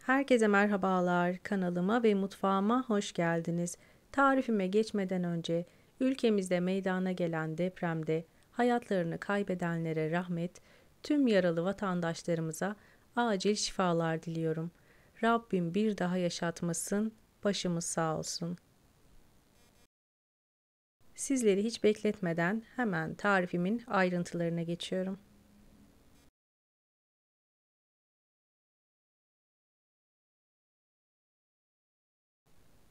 Herkese merhabalar. Kanalıma ve mutfağıma hoş geldiniz. Tarifime geçmeden önce ülkemizde meydana gelen depremde hayatlarını kaybedenlere rahmet, tüm yaralı vatandaşlarımıza acil şifalar diliyorum. Rabbim bir daha yaşatmasın, başımız sağ olsun. Sizleri hiç bekletmeden hemen tarifimin ayrıntılarına geçiyorum.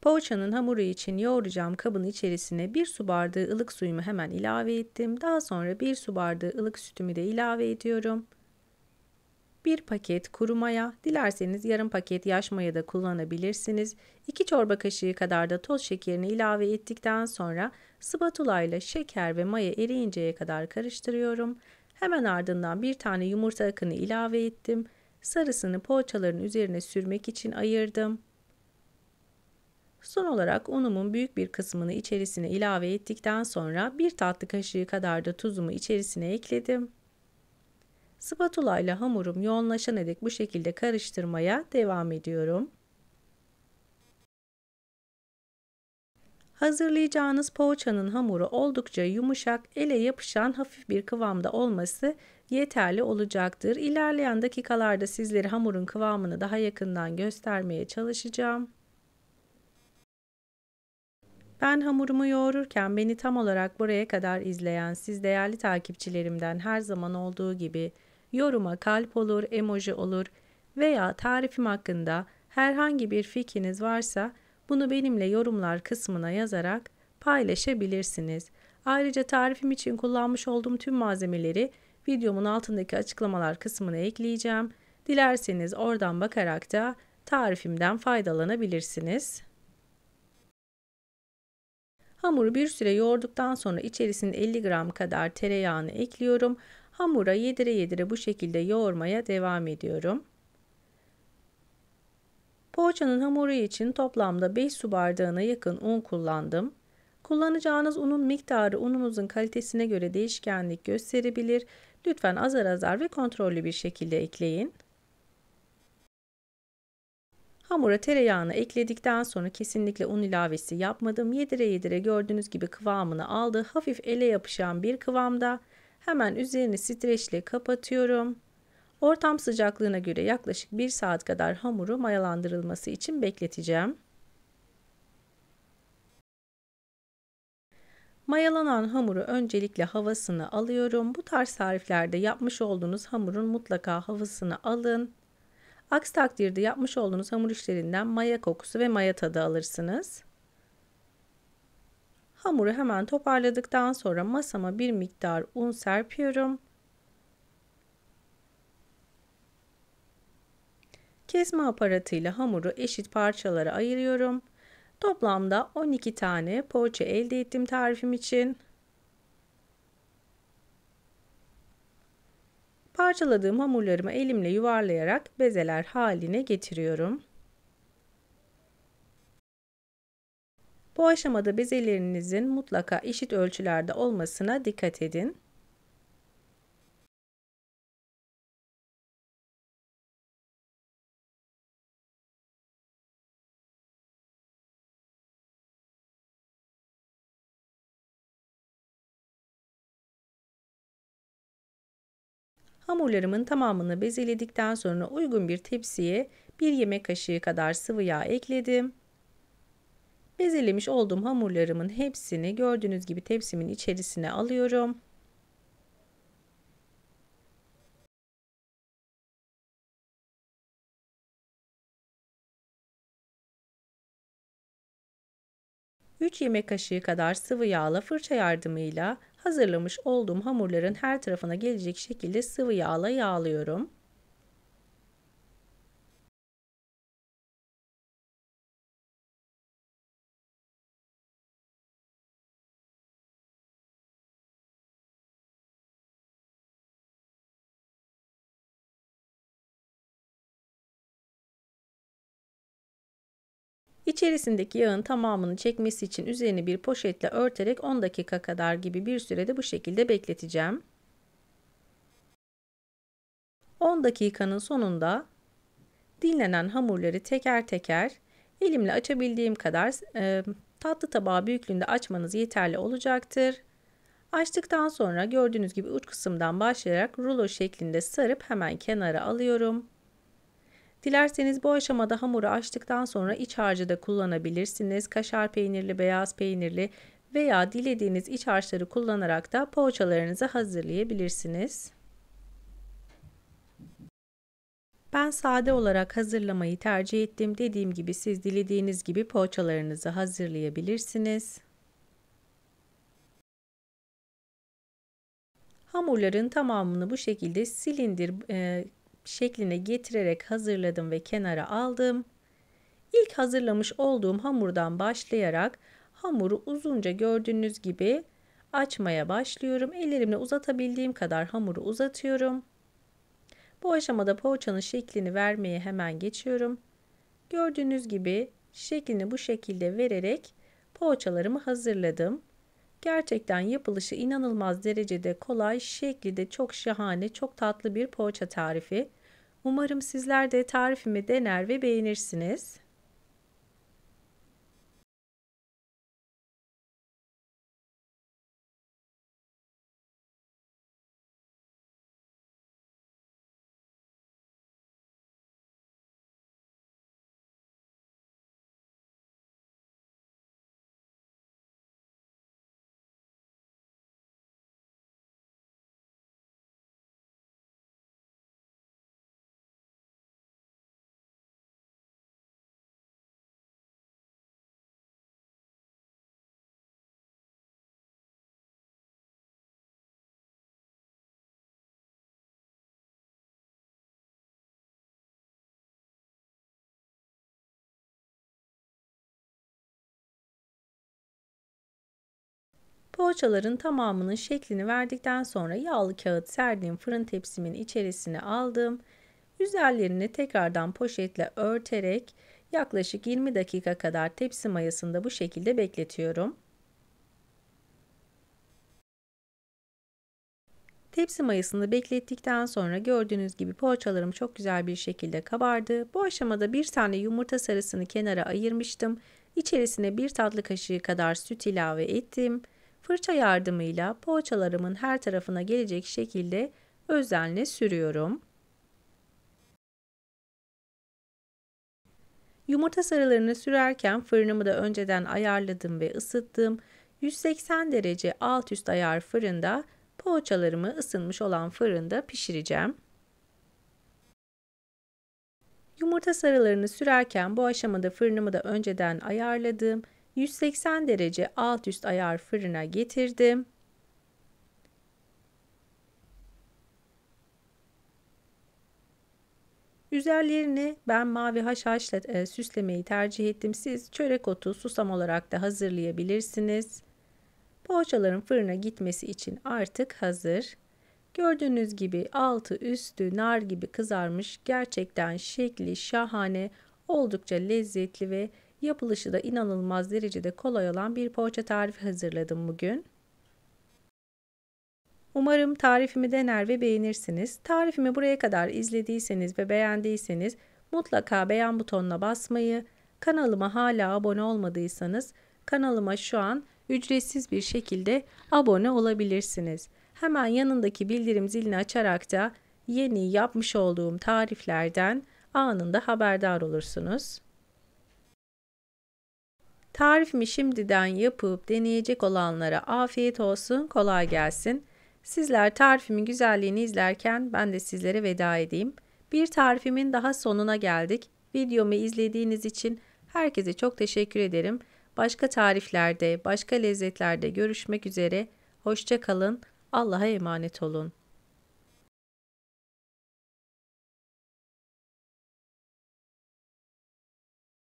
Poğaçanın hamuru için yoğuracağım kabın içerisine 1 su bardağı ılık suyumu hemen ilave ettim. Daha sonra 1 su bardağı ılık sütümü de ilave ediyorum. 1 paket kuru maya, dilerseniz yarım paket yaş maya da kullanabilirsiniz. 2 çorba kaşığı kadar da toz şekerini ilave ettikten sonra spatula ile şeker ve maya eriyinceye kadar karıştırıyorum. Hemen ardından bir tane yumurta akını ilave ettim. Sarısını poğaçaların üzerine sürmek için ayırdım. Son olarak unumun büyük bir kısmını içerisine ilave ettikten sonra 1 tatlı kaşığı kadar da tuzumu içerisine ekledim. Spatula ile hamurum yoğunlaşana dek bu şekilde karıştırmaya devam ediyorum. Hazırlayacağınız poğaçanın hamuru oldukça yumuşak, ele yapışan hafif bir kıvamda olması yeterli olacaktır. İlerleyen dakikalarda sizlere hamurun kıvamını daha yakından göstermeye çalışacağım. Ben hamurumu yoğururken beni tam olarak buraya kadar izleyen siz değerli takipçilerimden her zaman olduğu gibi yoruma kalp olur, emoji olur veya tarifim hakkında herhangi bir fikriniz varsa bunu benimle yorumlar kısmına yazarak paylaşabilirsiniz. Ayrıca tarifim için kullanmış olduğum tüm malzemeleri videomun altındaki açıklamalar kısmına ekleyeceğim. Dilerseniz oradan bakarak da tarifimden faydalanabilirsiniz. Hamuru bir süre yoğurduktan sonra içerisine 50 gram kadar tereyağını ekliyorum. Hamura yedire yedire bu şekilde yoğurmaya devam ediyorum. Poğaçanın hamuru için toplamda 5 su bardağına yakın un kullandım. Kullanacağınız unun miktarı ununuzun kalitesine göre değişkenlik gösterebilir. Lütfen azar azar ve kontrollü bir şekilde ekleyin. Hamura tereyağını ekledikten sonra kesinlikle un ilavesi yapmadım. Yedire yedire gördüğünüz gibi kıvamını aldı. Hafif ele yapışan bir kıvamda. Hemen üzerini streçle kapatıyorum. Ortam sıcaklığına göre yaklaşık 1 saat kadar hamuru mayalandırılması için bekleteceğim. Mayalanan hamuru öncelikle havasını alıyorum. Bu tarz tariflerde yapmış olduğunuz hamurun mutlaka havasını alın. Aksi takdirde yapmış olduğunuz hamur işlerinden maya kokusu ve maya tadı alırsınız. Hamuru hemen toparladıktan sonra masama bir miktar un serpiyorum. Kesme aparatıyla hamuru eşit parçalara ayırıyorum. Toplamda 12 tane poğaça elde ettim tarifim için. Parçaladığım hamurlarımı elimle yuvarlayarak bezeler haline getiriyorum. Bu aşamada bezelerinizin mutlaka eşit ölçülerde olmasına dikkat edin. Hamurlarımın tamamını bezeledikten sonra uygun bir tepsiye 1 yemek kaşığı kadar sıvı yağ ekledim. Bezelemiş olduğum hamurlarımın hepsini gördüğünüz gibi tepsimin içerisine alıyorum. Üç yemek kaşığı kadar sıvı yağla fırça yardımıyla hazırlamış olduğum hamurların her tarafına gelecek şekilde sıvı yağla yağlıyorum. İçerisindeki yağın tamamını çekmesi için üzerini bir poşetle örterek 10 dakika kadar gibi bir sürede bu şekilde bekleteceğim. 10 dakikanın sonunda dinlenen hamurları teker teker elimle açabildiğim kadar tatlı tabağı büyüklüğünde açmanız yeterli olacaktır. Açtıktan sonra gördüğünüz gibi uç kısımdan başlayarak rulo şeklinde sarıp hemen kenara alıyorum. Dilerseniz bu aşamada hamuru açtıktan sonra iç harcı da kullanabilirsiniz. Kaşar peynirli, beyaz peynirli veya dilediğiniz iç harçları kullanarak da poğaçalarınızı hazırlayabilirsiniz. Ben sade olarak hazırlamayı tercih ettim. Dediğim gibi siz dilediğiniz gibi poğaçalarınızı hazırlayabilirsiniz. Hamurların tamamını bu şekilde silindir şekline getirerek hazırladım ve kenara aldım. İlk hazırlamış olduğum hamurdan başlayarak hamuru uzunca gördüğünüz gibi açmaya başlıyorum. Ellerimle uzatabildiğim kadar hamuru uzatıyorum. Bu aşamada poğaçanın şeklini vermeye hemen geçiyorum. Gördüğünüz gibi şeklini bu şekilde vererek poğaçalarımı hazırladım. Gerçekten yapılışı inanılmaz derecede kolay, şekli de çok şahane, çok tatlı bir poğaça tarifi. Umarım sizler de tarifimi dener ve beğenirsiniz. Poğaçaların tamamının şeklini verdikten sonra yağlı kağıt serdiğim fırın tepsimin içerisine aldım. Üzerlerini tekrardan poşetle örterek yaklaşık 20 dakika kadar tepsi mayasında bu şekilde bekletiyorum. Tepsi mayasını beklettikten sonra gördüğünüz gibi poğaçalarım çok güzel bir şekilde kabardı. Bu aşamada bir tane yumurta sarısını kenara ayırmıştım. İçerisine bir tatlı kaşığı kadar süt ilave ettim. Fırça yardımıyla poğaçalarımın her tarafına gelecek şekilde özenle sürüyorum. Yumurta sarılarını sürerken fırınımı da önceden ayarladım ve ısıttım. 180 derece alt üst ayar fırında poğaçalarımı ısınmış olan fırında pişireceğim. Yumurta sarılarını sürerken bu aşamada fırınımı da önceden ayarladım. 180 derece alt üst ayar fırına getirdim. Üzerlerini ben mavi haşhaşla süslemeyi tercih ettim. Siz çörek otu, susam olarak da hazırlayabilirsiniz. Poğaçaların fırına gitmesi için artık hazır. Gördüğünüz gibi altı üstü nar gibi kızarmış. Gerçekten şekli şahane, oldukça lezzetli ve yapılışı da inanılmaz derecede kolay olan bir poğaça tarifi hazırladım bugün. Umarım tarifimi dener ve beğenirsiniz. Tarifimi buraya kadar izlediyseniz ve beğendiyseniz mutlaka beğen butonuna basmayı, kanalıma hala abone olmadıysanız kanalıma şu an ücretsiz bir şekilde abone olabilirsiniz. Hemen yanındaki bildirim zilini açarak da yeni yapmış olduğum tariflerden anında haberdar olursunuz. Tarifimi şimdiden yapıp deneyecek olanlara afiyet olsun, kolay gelsin. Sizler tarifimin güzelliğini izlerken ben de sizlere veda edeyim. Bir tarifimin daha sonuna geldik. Videomu izlediğiniz için herkese çok teşekkür ederim. Başka tariflerde, başka lezzetlerde görüşmek üzere. Hoşça kalın. Allah'a emanet olun.